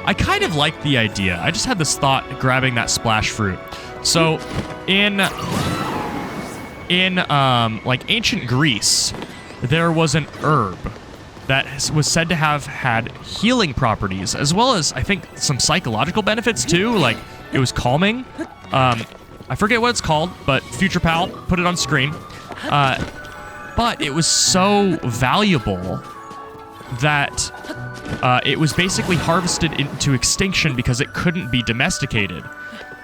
I kind of like the idea. I just had this thought grabbing that splash fruit. So, in like ancient Greece, there was an herb that was said to have had healing properties, as well as, I think, some psychological benefits too. Like, it was calming. I forget what it's called, but Future Pal put it on screen. But it was so valuable that it was basically harvested into extinction because it couldn't be domesticated.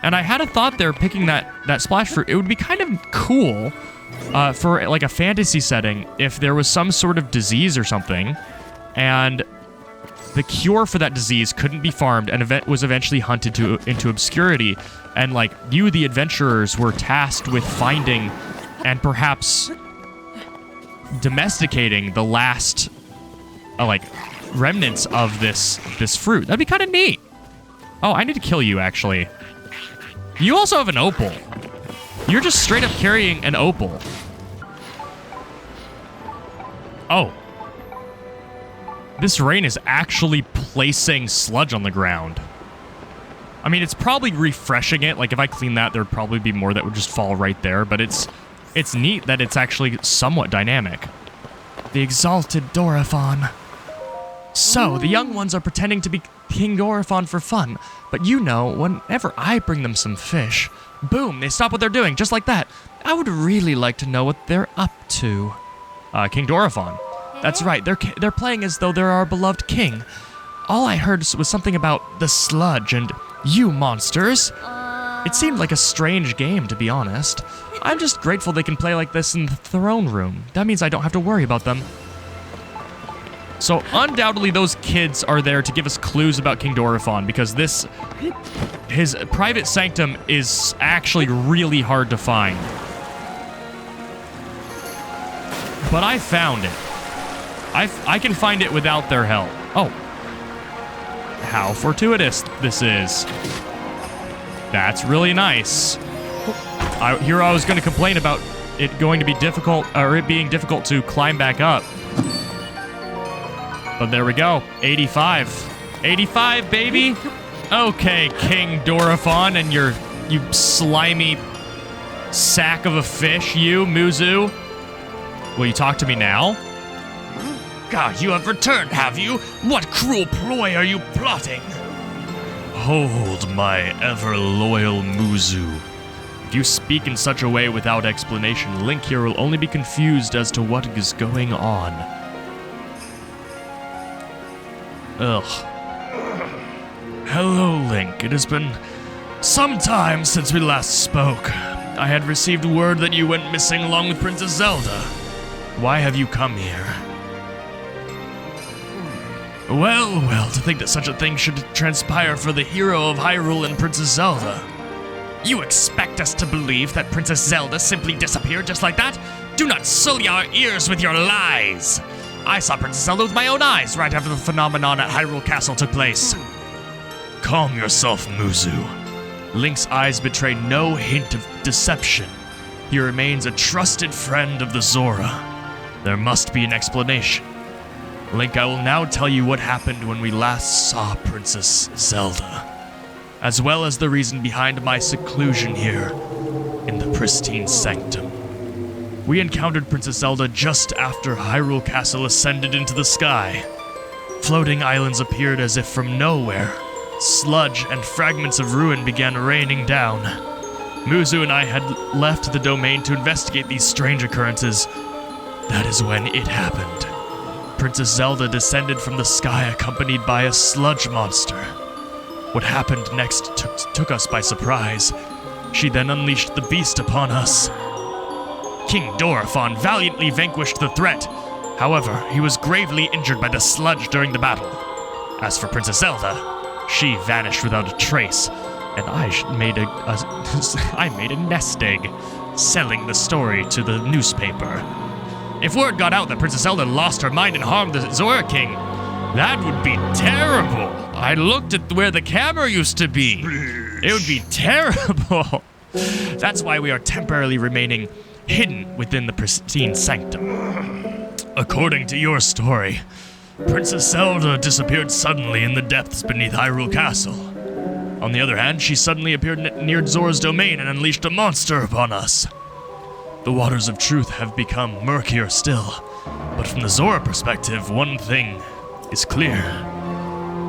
And I had a thought there, picking that splash fruit. It would be kind of cool for like a fantasy setting if there was some sort of disease or something, and the cure for that disease couldn't be farmed and was eventually hunted into obscurity. And like you, the adventurers, were tasked with finding and perhaps domesticating the last like remnants of this fruit. That'd be kind of neat. Oh, I need to kill you, actually. You also have an opal. You're just straight up carrying an opal. Oh. This rain is actually placing sludge on the ground. I mean, it's probably refreshing it. Like, if I clean that, there'd probably be more that would just fall right there. But it's neat that it's actually somewhat dynamic. The exalted Dorifon. So, the young ones are pretending to be King Dorifon for fun. But you know, whenever I bring them some fish, boom, they stop what they're doing, just like that. I would really like to know what they're up to. King Dorifon. That's right, they're playing as though they're our beloved king. All I heard was something about the sludge and you monsters. It seemed like a strange game, to be honest. I'm just grateful they can play like this in the throne room. That means I don't have to worry about them. So undoubtedly those kids are there to give us clues about King Dorifon, because his private sanctum is actually really hard to find. But I found it. I can find it without their help. Oh. How fortuitous this is. That's really nice. I was going to complain about it going to be difficult, or it being difficult to climb back up. But there we go. 85. 85, baby. Okay, King Dorifon and you slimy sack of a fish, you, Muzu. Will you talk to me now? God, you have returned, have you? What cruel ploy are you plotting? Hold, my ever-loyal Muzu. If you speak in such a way without explanation, Link here will only be confused as to what is going on. Ugh. Hello, Link. It has been some time since we last spoke. I had received word that you went missing along with Princess Zelda. Why have you come here? Well, to think that such a thing should transpire for the hero of Hyrule and Princess Zelda. You expect us to believe that Princess Zelda simply disappeared just like that? Do not sully our ears with your lies! I saw Princess Zelda with my own eyes right after the phenomenon at Hyrule Castle took place. Calm yourself, Muzu. Link's eyes betray no hint of deception. He remains a trusted friend of the Zora. There must be an explanation. Link, I will now tell you what happened when we last saw Princess Zelda, as well as the reason behind my seclusion here in the pristine sanctum. We encountered Princess Zelda just after Hyrule Castle ascended into the sky. Floating islands appeared as if from nowhere. Sludge and fragments of ruin began raining down. Muzu and I had left the domain to investigate these strange occurrences. That is when it happened. Princess Zelda descended from the sky accompanied by a sludge monster. What happened next took us by surprise. She then unleashed the beast upon us. King Dorifon valiantly vanquished the threat. However, he was gravely injured by the sludge during the battle. As for Princess Zelda, she vanished without a trace, and I made a nest egg, selling the story to the newspaper. If word got out that Princess Zelda lost her mind and harmed the Zora King, that would be terrible. I looked at where the camera used to be. It would be terrible. That's why we are temporarily remaining hidden within the pristine sanctum. According to your story, Princess Zelda disappeared suddenly in the depths beneath Hyrule Castle. On the other hand, she suddenly appeared near Zora's domain and unleashed a monster upon us. The waters of truth have become murkier still, but from the Zora perspective, one thing is clear.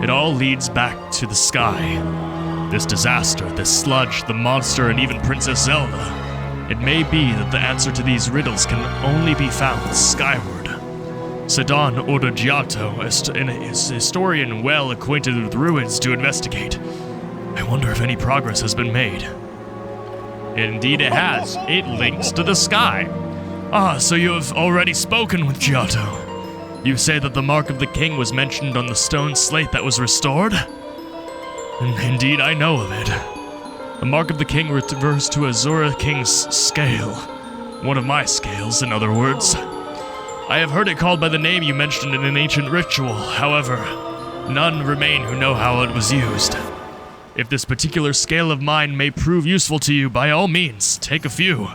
It all leads back to the sky. This disaster, this sludge, the monster, and even Princess Zelda. It may be that the answer to these riddles can only be found skyward. Sidon ordered Giotto, a historian well acquainted with ruins, to investigate. I wonder if any progress has been made. Indeed it has. It links to the sky. Ah, so you have already spoken with Giotto. You say that the mark of the king was mentioned on the stone slate that was restored? Indeed, I know of it. The mark of the king refers to a Zora king's scale. One of my scales, in other words. I have heard it called by the name you mentioned in an ancient ritual. However, none remain who know how it was used. If this particular scale of mine may prove useful to you, by all means, take a few.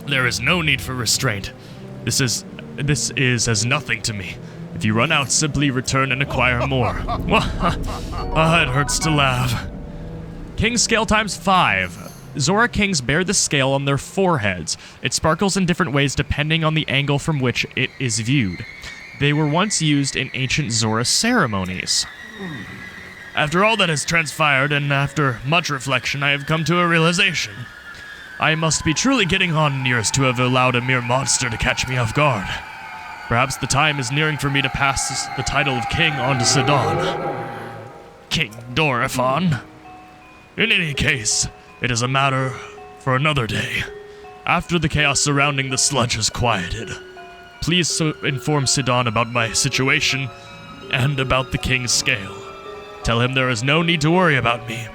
There is no need for restraint. This is as nothing to me. If you run out, simply return and acquire more. It hurts to laugh. King scale times 5. Zora kings bear the scale on their foreheads. It sparkles in different ways depending on the angle from which it is viewed. They were once used in ancient Zora ceremonies. After all that has transpired, and after much reflection, I have come to a realization. I must be truly getting on in years to have allowed a mere monster to catch me off guard. Perhaps the time is nearing for me to pass the title of king on to Sidon. King Dorephan. In any case, it is a matter for another day. After the chaos surrounding the sludge has quieted, please inform Sidon about my situation and about the king's scale. Tell him there is no need to worry about me.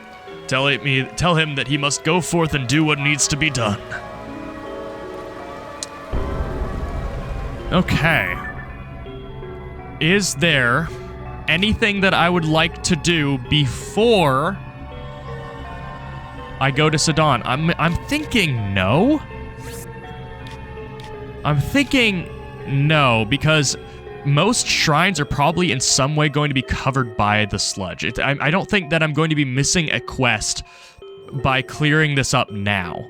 Tell him that he must go forth and do what needs to be done. Okay. Is there anything that I would like to do before I go to Sidon? I'm thinking no. I'm thinking no, because most shrines are probably in some way going to be covered by the sludge. I don't think that I'm going to be missing a quest by clearing this up now.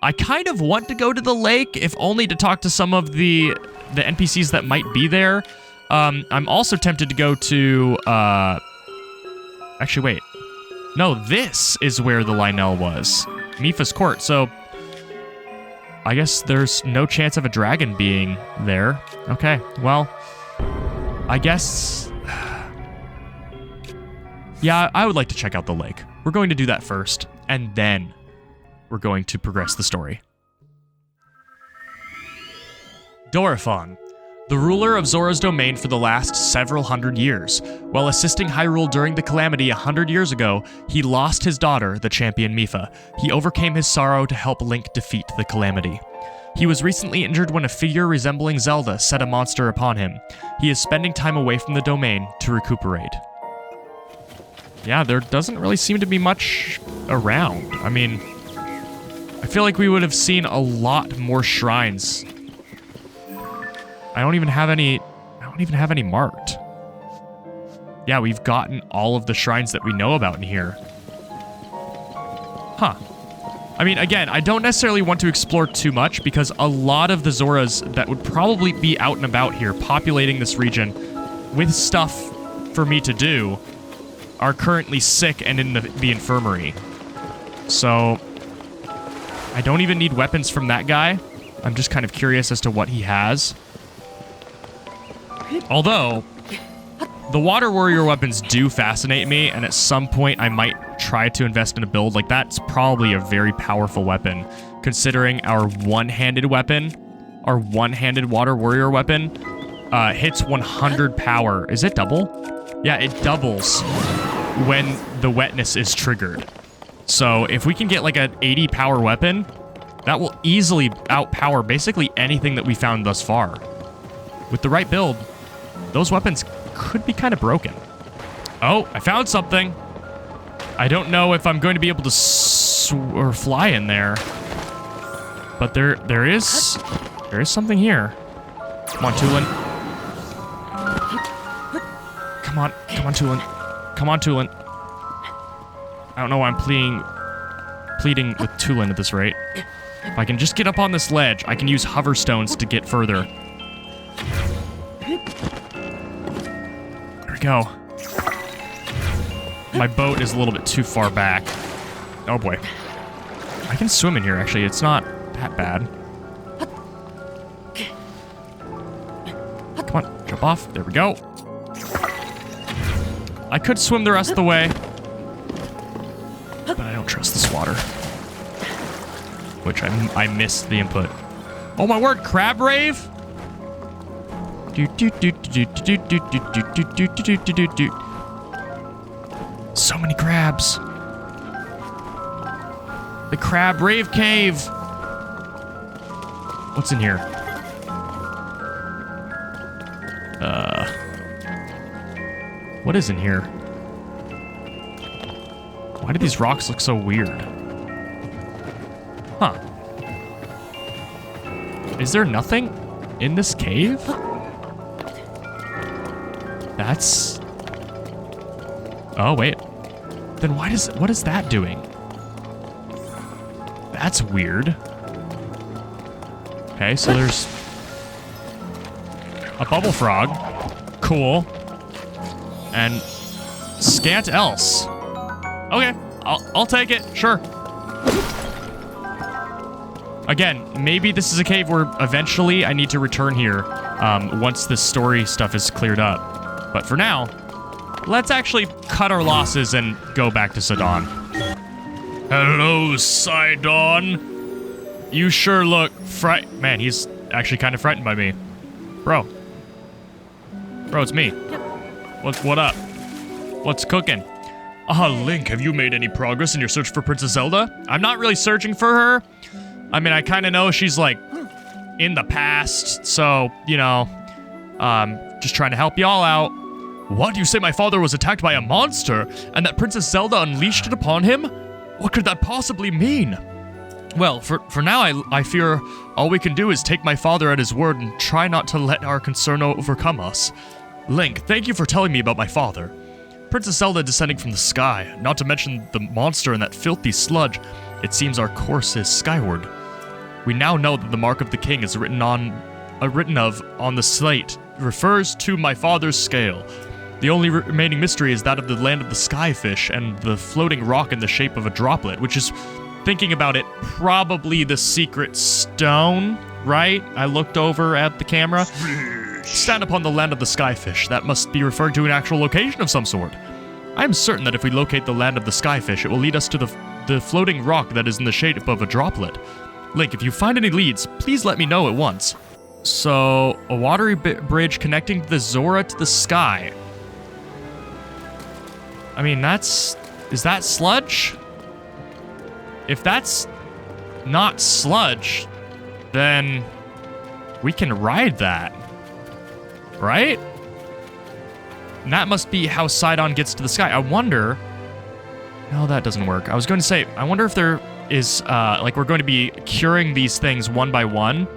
I kind of want to go to the lake, if only to talk to some of the NPCs that might be there. I'm also tempted to go to, actually, wait. No, this is where the Lionel was. Mipha's court, so I guess there's no chance of a dragon being there. Okay, well, I guess... Yeah, I would like to check out the lake. We're going to do that first, and then we're going to progress the story. Dorephan, the ruler of Zora's domain for the last several hundred years. While assisting Hyrule during the calamity 100 years ago, he lost his daughter, the champion Mipha. He overcame his sorrow to help Link defeat the calamity. He was recently injured when a figure resembling Zelda set a monster upon him. He is spending time away from the domain to recuperate. Yeah, there doesn't really seem to be much around. I mean, I feel like we would have seen a lot more shrines. I don't even have any marked. Yeah, we've gotten all of the shrines that we know about in here. Huh. I mean, again, I don't necessarily want to explore too much because a lot of the Zoras that would probably be out and about here populating this region with stuff for me to do are currently sick and in the infirmary. So I don't even need weapons from that guy. I'm just kind of curious as to what he has. Although, the Water Warrior weapons do fascinate me, and at some point I might try to invest in a build. Like, that's probably a very powerful weapon, considering our one-handed weapon, our one-handed Water Warrior weapon, hits 100 power. Is it double? Yeah, it doubles when the wetness is triggered. So if we can get like an 80 power weapon, that will easily outpower basically anything that we found thus far. With the right build, those weapons could be kind of broken. Oh, I found something. I don't know if I'm going to be able to fly in there, but there is something here. Come on, Tulin. Come on, Tulin. Come on, Tulin. I don't know why I'm pleading with Tulin at this rate. If I can just get up on this ledge, I can use hover stones to get further. There we go. My boat is a little bit too far back. Oh boy. I can swim in here, actually. It's not that bad. Come on, jump off. There we go. I could swim the rest of the way, but I don't trust this water. Which I missed the input. Oh my word, crab rave? So many crabs. The crab rave cave. What's in here? What is in here? Why do these rocks look so weird? Huh. Is there nothing in this cave? That's... Oh, wait. Then what is that doing? That's weird. Okay, so there's a bubble frog. Cool. And scant else. Okay, I'll take it. Sure. Again, maybe this is a cave where eventually I need to return here once the story stuff is cleared up. But for now, let's actually cut our losses and go back to Sidon. Hello, Sidon. You sure look Man, he's actually kind of frightened by me. Bro, it's me. What up? What's cooking? Link, have you made any progress in your search for Princess Zelda? I'm not really searching for her. I mean, I kind of know she's, like, in the past, so, you know, just trying to help y'all out. What? You say my father was attacked by a monster, and that Princess Zelda unleashed it upon him? What could that possibly mean? Well, for now, I fear all we can do is take my father at his word and try not to let our concern overcome us. Link, thank you for telling me about my father. Princess Zelda descending from the sky, not to mention the monster and that filthy sludge. It seems our course is skyward. We now know that the mark of the king is written of on the slate refers to my father's scale. The only remaining mystery is that of the land of the skyfish and the floating rock in the shape of a droplet, which is, thinking about it, probably the secret stone, right? I looked over at the camera. Stand upon the land of the skyfish. That must be referring to an actual location of some sort. I am certain that if we locate the land of the skyfish, it will lead us to the floating rock that is in the shape of a droplet. Link, if you find any leads, please let me know at once. So, a watery bridge connecting the Zora to the sky. I mean, is that sludge? If that's not sludge, then we can ride that. Right? And that must be how Sidon gets to the sky. I wonder... No, that doesn't work. I was going to say, I wonder if there is, like, we're going to be curing these things one by one,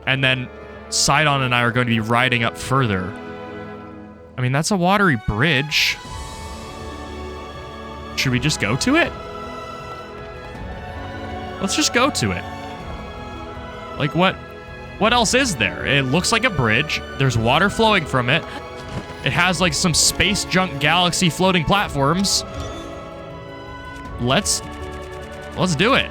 and then Sidon and I are going to be riding up further. I mean, that's a watery bridge. Should we just go to it? Let's just go to it. Like, what else is there? It looks like a bridge. There's water flowing from it. It has, like, some space junk galaxy floating platforms. Let's do it.